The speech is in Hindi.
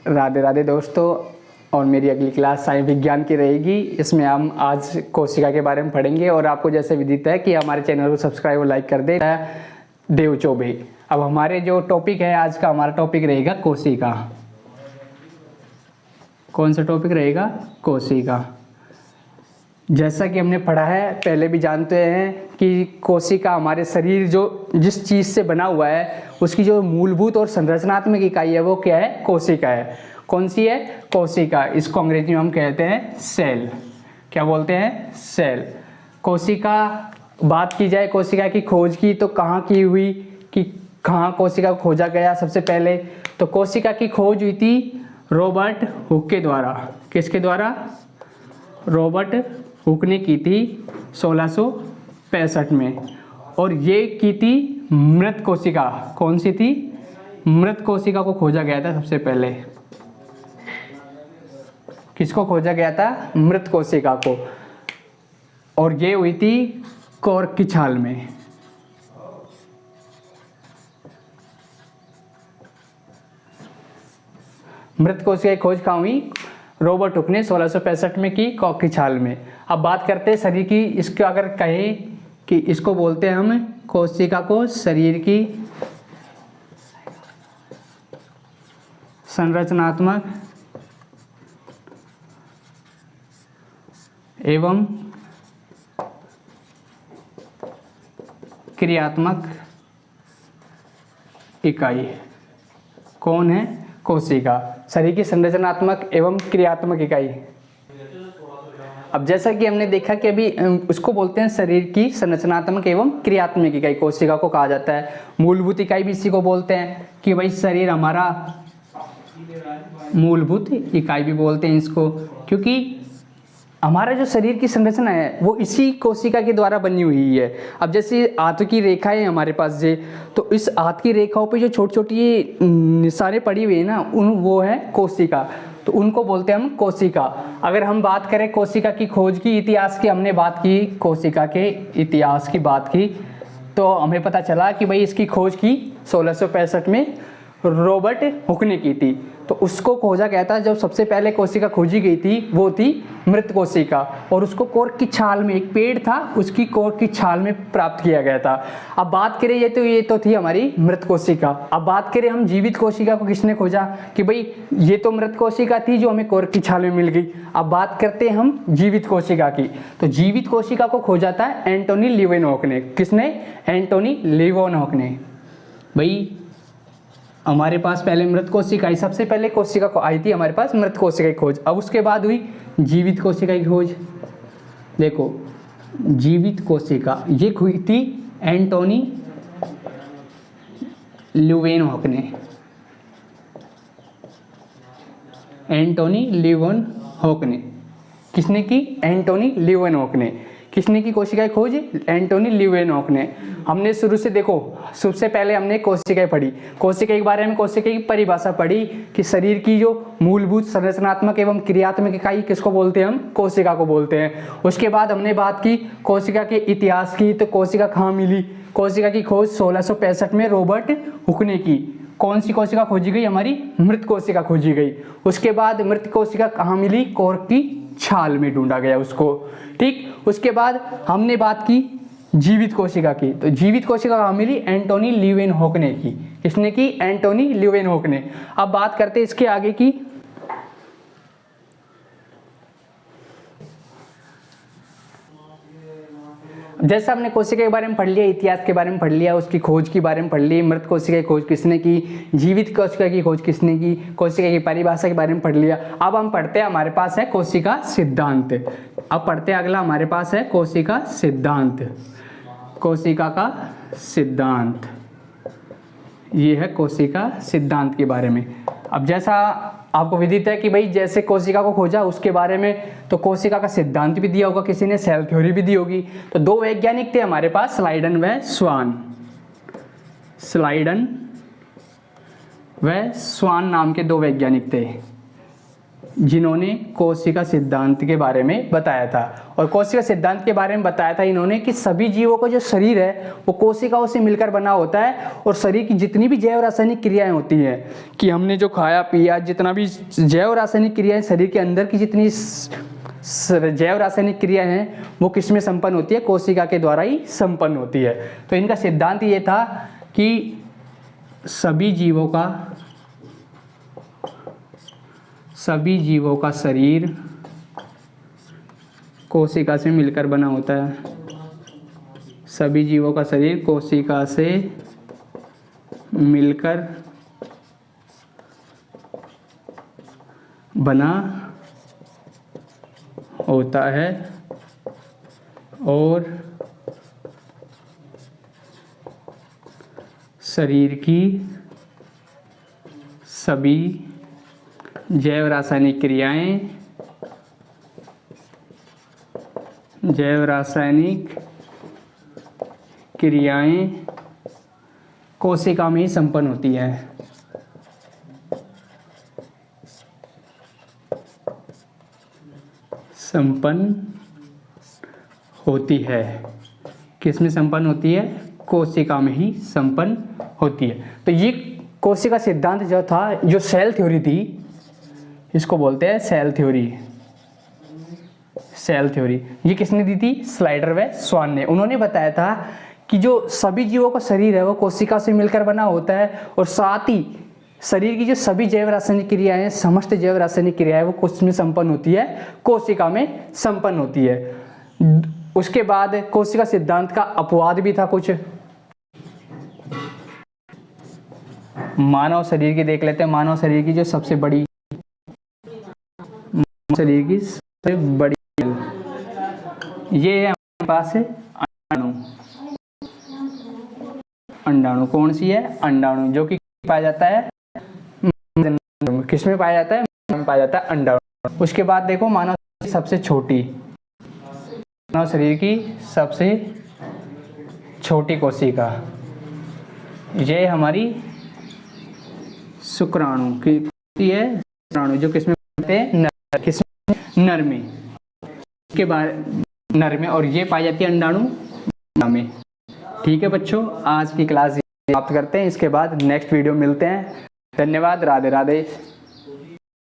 राधे राधे दोस्तों। और मेरी अगली क्लास साइंस विज्ञान की रहेगी। इसमें हम आज कोशिका के बारे में पढ़ेंगे और आपको जैसे विदित है कि हमारे चैनल को सब्सक्राइब और लाइक कर दे। देव चौबे। अब हमारे जो टॉपिक है आज का, हमारा टॉपिक रहेगा कोशिका। कौन सा टॉपिक रहेगा? कोशिका। जैसा कि हमने पढ़ा है, पहले भी जानते हैं कि कोशिका हमारे शरीर जो जिस चीज़ से बना हुआ है उसकी जो मूलभूत और संरचनात्मक इकाई है वो क्या है? कोशिका है। कौन सी है? कोशिका। इसको अंग्रेजी में हम कहते हैं सेल। क्या बोलते हैं? सेल। कोशिका, बात की जाए कोशिका की खोज की तो कहाँ की हुई, कि कहाँ कोशिका को खोजा गया? सबसे पहले तो कोशिका की खोज हुई थी रॉबर्ट हुक के द्वारा। किसके द्वारा? रॉबर्ट हुक ने की थी 1665 में। और ये की थी मृत कोशिका। कौन सी थी? मृत कोशिका को खोजा गया था सबसे पहले। किसको खोजा गया था? मृत कोशिका को। और ये हुई थी कॉर्क की छाल में। मृत कोशिका की खोज कहाँ हुई? रॉबर्ट हुक ने 1665 में की, कॉर्क की छाल में। अब बात करते हैं शरीर की। इसको अगर कहें कि इसको बोलते हैं हम कोशिका को शरीर की संरचनात्मक एवं क्रियात्मक इकाई। कौन है? कोशिका। शरीर की संरचनात्मक एवं क्रियात्मक इकाई। अब जैसा कि हमने देखा कि अभी उसको बोलते हैं शरीर की संरचनात्मक एवं क्रियात्मक इकाई। कोशिका को कहा जाता है मूलभूत इकाई भी इसी को बोलते हैं कि भाई शरीर हमारा मूलभूत इकाई भी बोलते हैं इसको, क्योंकि हमारा जो शरीर की संरचना है वो इसी कोशिका के द्वारा बनी हुई है। अब जैसे हाथ की रेखाएं हमारे पास जे, तो इस हाथ की रेखाओं पे जो छोटी छोटी निशानें पड़ी हुई है ना, वो है कोशिका। तो उनको बोलते हैं हम कोशिका। अगर हम बात करें कोशिका की खोज की, इतिहास की, हमने बात की कोशिका के इतिहास की बात की, तो हमें पता चला कि भाई इसकी खोज की 1665 में रॉबर्ट हुक ने की थी। तो उसको खोजा गया था। जब सबसे पहले कोशिका खोजी गई थी वो थी मृत कोशिका, और उसको कॉर्क की छाल में, एक पेड़ था उसकी कॉर्क की छाल में प्राप्त किया गया था। अब बात करें ये तो थी हमारी मृत कोशिका। अब बात करें हम जीवित कोशिका को किसने खोजा, कि भाई ये तो मृत कोशिका थी जो हमें कॉर्क की छाल में मिल गई। अब बात करते हैं हम जीवित कोशिका की। तो जीवित कोशिका को खोजा था एंटोनी लीवेनहॉक ने। किसने? एंटोनी लीवेनहॉक ने। भाई हमारे पास पहले मृत कोशिका आई, सबसे पहले कोशिका को आई थी हमारे पास मृत कोशिका की खोज। अब उसके बाद हुई जीवित कोशिका की खोज। देखो जीवित कोशिका ये हुई थी एंटोनी लीवेनहॉक ने। एंटोनी लीवेनहॉक ने। किसने की? एंटोनी लीवेनहॉक ने। किसने की कोशिका की खोज? एंटोनी लीवेनहॉक ने। हमने शुरू से देखो, सबसे पहले हमने कोशिका पढ़ी, कोशिका के बारे में, कोशिका की परिभाषा पढ़ी कि शरीर की जो मूलभूत संरचनात्मक एवं क्रियात्मक इकाई किसको बोलते हैं? हम कोशिका को बोलते हैं। उसके बाद हमने बात की कोशिका के इतिहास की। तो कोशिका कहाँ मिली? कोशिका की खोज 1665 में रॉबर्ट हुक ने की। कौन सी कोशिका खोजी गई? हमारी मृत कोशिका खोजी गई। उसके बाद मृत कोशिका कहाँ मिली? कॉर्क की छाल में ढूंढा गया उसको। ठीक। उसके बाद हमने बात की जीवित कोशिका की। तो जीवित कोशिका कहाँ मिली? एंटोनी लीवेनहॉक ने की। किसने की? एंटोनी लीवेनहॉक ने। अब बात करते हैं इसके आगे की। जैसा हमने कोशिका के बारे में पढ़ लिया, इतिहास के बारे में पढ़ लिया, उसकी खोज के बारे में पढ़ ली, मृत कोशिका की खोज किसने की, जीवित कोशिका की खोज किसने की, कोशिका की परिभाषा के बारे में पढ़ लिया। अब हम पढ़ते हैं, हमारे पास है कोशिका सिद्धांत। अब पढ़ते हैं अगला, हमारे पास है कोशिका सिद्धांत। कोशिका का सिद्धांत, ये है कोशिका सिद्धांत के बारे में। अब जैसा आपको विदित है कि भाई जैसे कोशिका को खोजा उसके बारे में, तो कोशिका का सिद्धांत भी दिया होगा किसी ने, सेल थ्योरी भी दी होगी। तो दो वैज्ञानिक थे हमारे पास, स्लाइडन व स्वान। स्लाइडन व स्वान नाम के दो वैज्ञानिक थे। जिन्होंने कोशिका सिद्धांत के बारे में बताया था। और कोशिका सिद्धांत के बारे में बताया था इन्होंने कि सभी जीवों का जो शरीर है वो कोशिकाओं से मिलकर बना होता है, और शरीर की जितनी भी जैव रासायनिक क्रियाएं होती हैं, कि हमने जो खाया पिया, जितना भी जैव रासायनिक क्रियाएं, शरीर के अंदर की जितनी जैव रासायनिक क्रिया हैं वो किस में संपन्न होती है? कोशिका के द्वारा ही संपन्न होती है। तो इनका सिद्धांत ये था कि सभी जीवों का शरीर कोशिका से मिलकर बना होता है। सभी जीवों का शरीर कोशिका से मिलकर बना होता है, और शरीर की सभी जैव रासायनिक क्रियाएं कोशिका में ही संपन्न होती हैं। किस में संपन्न होती है? कोशिका में ही संपन्न होती है। तो ये कोशिका सिद्धांत जो था, जो सेल थ्योरी थी, इसको बोलते हैं सेल थ्योरी। ये किसने दी थी? स्लाइडर व स्वान ने। उन्होंने बताया था कि जो सभी जीवों का शरीर है वो कोशिका से मिलकर बना होता है, और साथ ही शरीर की जो सभी जैव रासायनिक क्रियाएं, समस्त जैव रासायनिक क्रियाएं वो किस में संपन्न होती है? कोशिका में संपन्न होती है। उसके बाद कोशिका सिद्धांत का अपवाद भी था कुछ। मानव शरीर की देख लेते हैं। मानव शरीर की जो सबसे बड़ी ये है हमारे पास है अंडाणु। कौन सी है? अंडाणु, जो कि पाया जाता है किसमें पाया जाता है? पाया जाता है अंडाणु। उसके बाद देखो मानव शरीर की सबसे छोटी कोशिका, ये हमारी शुक्राणु की है। शुक्राणु जो किसमें पाते हैं? नर में। इसके बाद नर में, और ये पाई जाती है अंडाणु में। ठीक है बच्चों, आज की क्लास समाप्त करते हैं। इसके बाद नेक्स्ट वीडियो मिलते हैं। धन्यवाद। राधे राधे।